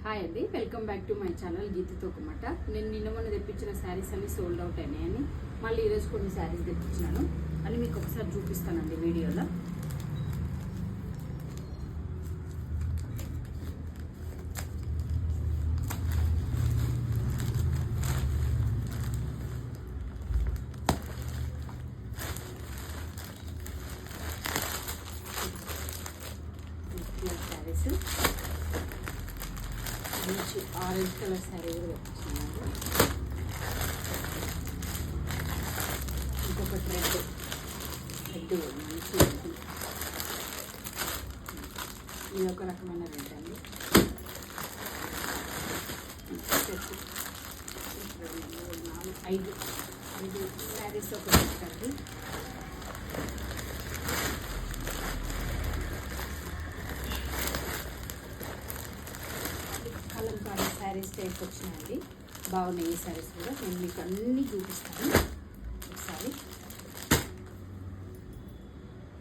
Hi అండి, welcome back to my channel గీతతో కుమట. నేను నిన్న మొన్న తెప్పించిన శారీస్ అన్ని సోల్డ్ అవుట్ అయినాయని మళ్ళీ ఈరోజు కొన్ని శారీస్ తెప్పించినాను అని మీకు ఒకసారి చూపిస్తానండి వీడియోలో. శారీస్ మంచి ఆరెంజ్ కలర్ శారీ కూడా తెప్పించుకున్నాను. ఇంకొకటి రెడ్ మంచి రెడ్, ఇది ఒక రకమైన రెడ్ అండి. 5 శారీస్ ఒక పెట్టండి. కలంకారీ శారీస్ టైప్ వచ్చినాయండి, బాగున్నాయి. ఈ శారీస్ కూడా నేను మీకు అన్నీ చూపిస్తాను.